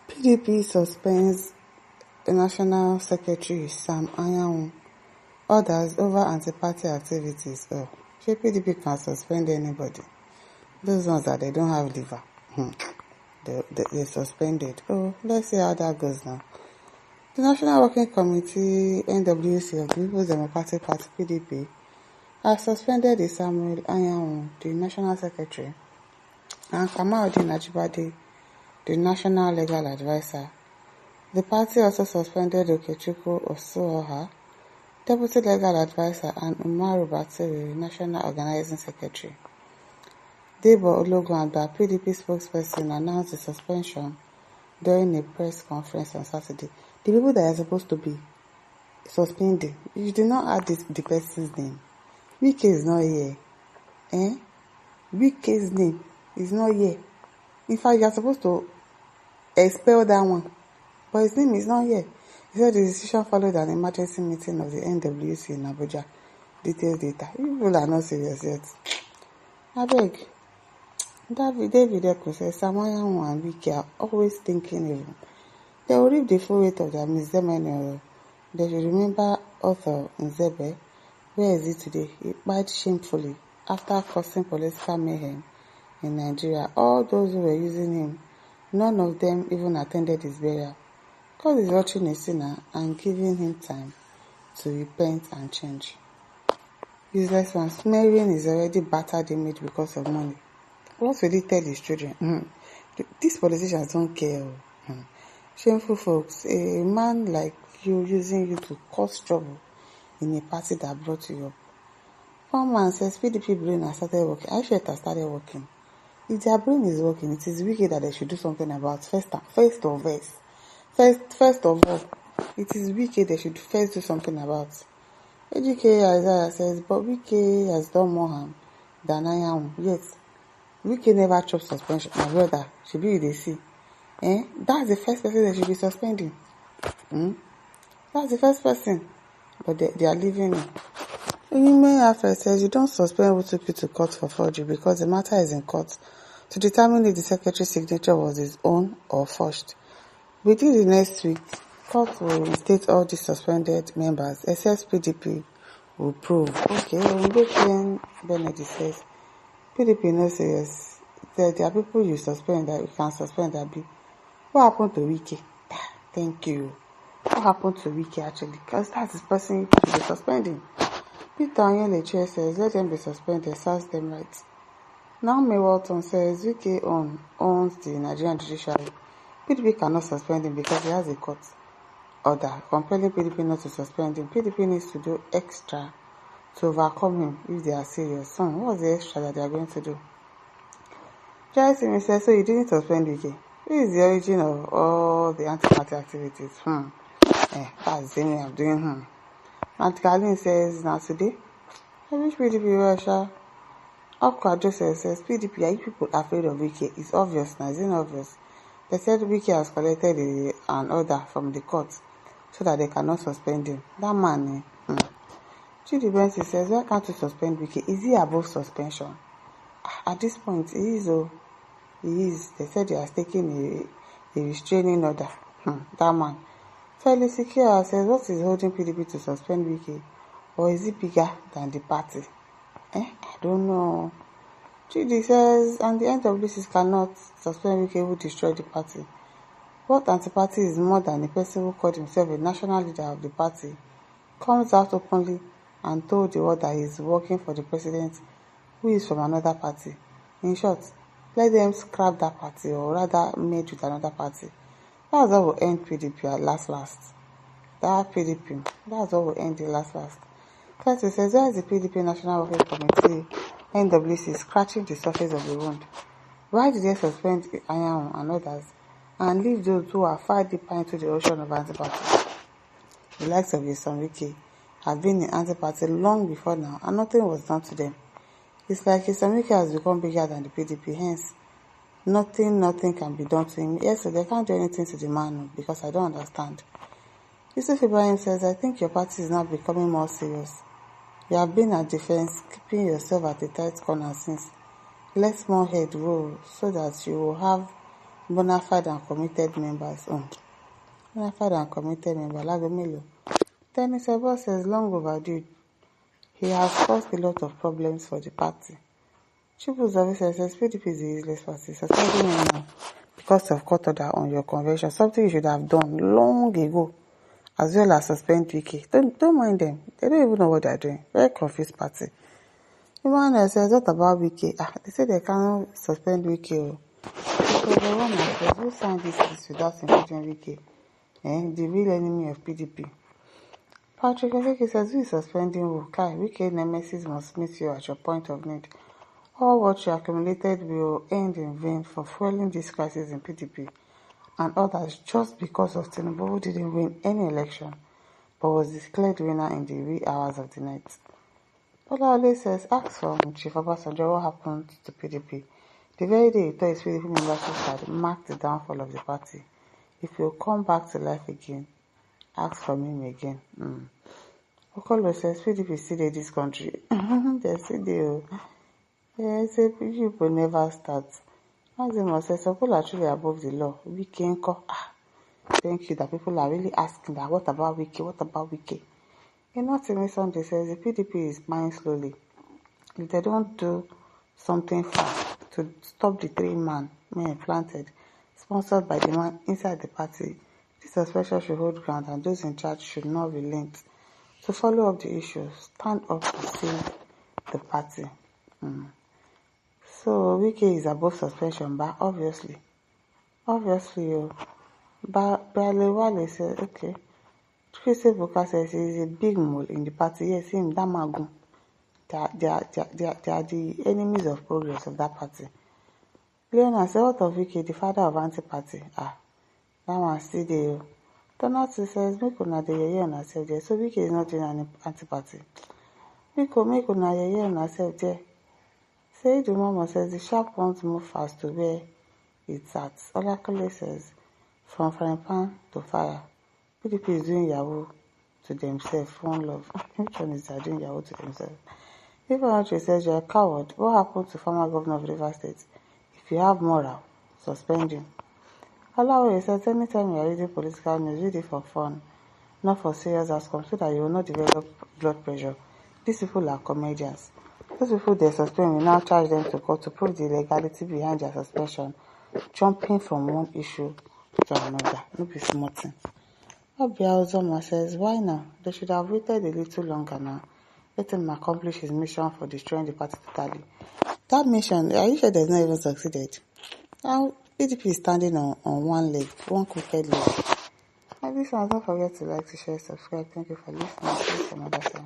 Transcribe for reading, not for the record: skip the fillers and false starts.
PDP suspends National Secretary Sam Anyanwu, orders over anti-party activities. PDP can suspend anybody. Those ones that they don't have liver, they suspended. Let's see how that goes now. The National Working Committee, NWC, of the People's Democratic Party, PDP, has suspended Samuel Anyanwu, the National Secretary, and Kamaldeen Ajibade, the National Legal Advisor. The party also suspended Okechukwu Osuoha, Deputy Legal Advisor, and Umaru Batiri, National Organizing Secretary. Debo Ologunagba, PDP spokesperson, announced the suspension during a press conference on Saturday. The people that are supposed to be suspended, you did not add the person's name. Wike is not here. Wike's name is not here. In fact, you are supposed to expel that one, but his name is not here. He said the decision followed an emergency meeting of the NWC in Abuja. Detailed data. You people are not serious yet. I beg. David Eko says Sam Anyanwu and Wike are always thinking evil. They will reap the full weight of their misdemeanor. They should remember author Nzebe. Where is he today? He died shamefully after causing political mayhem in Nigeria. All those who were using him, none of them even attended his burial. God is watching a sinner and giving him time to repent and change. Useless one. Smearing is already battered image because of money. What will he tell his children? These politicians don't care. Shameful folks. A man like you using you to cause trouble in a party that brought you up. One man says PDP brain has started working. I sure it has started working. If their brain is working, it is wicked that they should do something about first of all, it is wicked they should first do something about. AGK Isaiah says, but Wike has done more harm than Anyanwu. Yet, Wike never chopped suspension. My brother, should be they see. That's the first person they should be suspending. That's the first person. But they are leaving me. Human Affairs says you don't suspend who took you to court for forgery because the matter is in court to determine if the secretary's signature was his own or forged. Within the next week, court will reinstate all the suspended members, except PDP will prove. Okay, Ogunbekwe Benedict says, PDP no serious. There are people you suspend that you can suspend that be. What happened to Wike? Thank you. What happened to Wike actually? Because that's the person you should be suspending. Peter Onyeleche says, let them be suspended, serves them right. Naomi Walton says, Wike owns the Nigerian judiciary. PDP cannot suspend him because he has a court order compelling PDP not to suspend him. PDP needs to do extra to overcome him if they are serious. What's the extra that they are going to do? Jason says, so you didn't suspend Wike. Who is the origin of all the anti-party activities? That's the way I'm doing. Aunt Carlin says, now today, I wish PDP Russia. Okwa Joseph says, PDP, are you people afraid of Wike? It's obvious now, isn't it obvious? They said Wike has collected an order from the court so that they cannot suspend him. That man, Judy Benson says, why can't you suspend Wike? Is he above suspension? At this point, he is. He is. They said he has taken a restraining order. That man. Felix Secure says, what is holding PDP to suspend Wike? Or is it bigger than the party? I don't know. Judy says, and the NWC cannot suspend Wike who destroyed the party. What anti-party is more than a person who called himself a national leader of the party, comes out openly and told the world that he is working for the president who is from another party. In short, let them scrap that party or rather merge with another party. That's what will end PDP at last. That PDP, that's what will end it last. Curtis says, where is the PDP National Working Committee, NWC, scratching the surface of the wound? Why did they suspend Anyanwu and others and leave those who are far deeper into the ocean of anti-party? The likes of Wike have been in anti-party long before now and nothing was done to them. It's like Wike has become bigger than the PDP, hence nothing can be done to him. Yes, so they can't do anything to the man because I don't understand. Yusuf Ibrahim says, I think your party is now becoming more serious. You have been at defense, keeping yourself at a tight corner since. Let small head roll so that you will have bona fide and committed members. Bona fide and committed member, Lagomelo. Then he said, boss says long overdue. He has caused a lot of problems for the party. Chief Officer says PDP is a useless party, suspending him now because of court order on your convention, something you should have done long ago, as well as suspend Wiki. Don't mind them. They don't even know what they're doing. Very confused party. Emmanuel says, what about Wiki? They say they cannot suspend Wiki. Because the one that who signed this list without impeaching Wiki? The real enemy of PDP. Patrick Okeke says, who is suspending who? Kai, Wiki nemesis must meet you at your point of need. All what you accumulated will end in vain for fueling this crisis in PDP and others just because of Tinubu, who didn't win any election but was declared winner in the wee hours of the night. Olawale says, ask from Chief Obasanjo what happened to PDP. The very day he thought his PDP membership had marked the downfall of the party. If he'll come back to life again, ask from him again. Okolo says, PDP still in this country. They still do. Say people never start. Maximo says, some people are truly above the law. Wiki enko. Thank you that people are really asking that. What about Wiki? What about Wiki? Nothing Sunday says the PDP is dying slowly. If they don't do something fast to stop the 3 men planted, sponsored by the man inside the party, this suspension should hold ground and those in charge should not relent to follow up the issue, stand up to save the party. So Wiki is above suspension, but obviously, but Balewale says, okay. Christy Booker says he is a big mole in the party. Yes, him, that Magun. They are the enemies of progress of that party. Leonard says, what of Wiki, the father of anti-party? That one still there. Donatu says, make una the yeye on herself there. So Wiki is not doing an anti-party. Make una yeye on herself there. Say the mama says the sharp ones move fast to where it's at. Olakole says, from frying pan to fire. PDP is doing Yahoo to themselves. One love. Which one is that doing Yahoo to themselves? People says you're a coward. What happened to former governor of Rivers State? If you have moral, suspend him. Olawe says anytime you are reading political news, read it for fun, not for serious outcomes, so that you will not develop blood pressure. These people are comedians. Those people they suspend will now charge them to court to prove the legality behind their suspension, jumping from one issue to another. No be small thing. Obiaozoma says, why now? They should have waited a little longer now. Let him accomplish his mission for destroying the party totally. That mission, are you sure there's not even succeeded? Now, PDP is standing on one leg, one crooked leg. And this one, don't forget to like, to share, subscribe. Thank you for listening. See you some other side.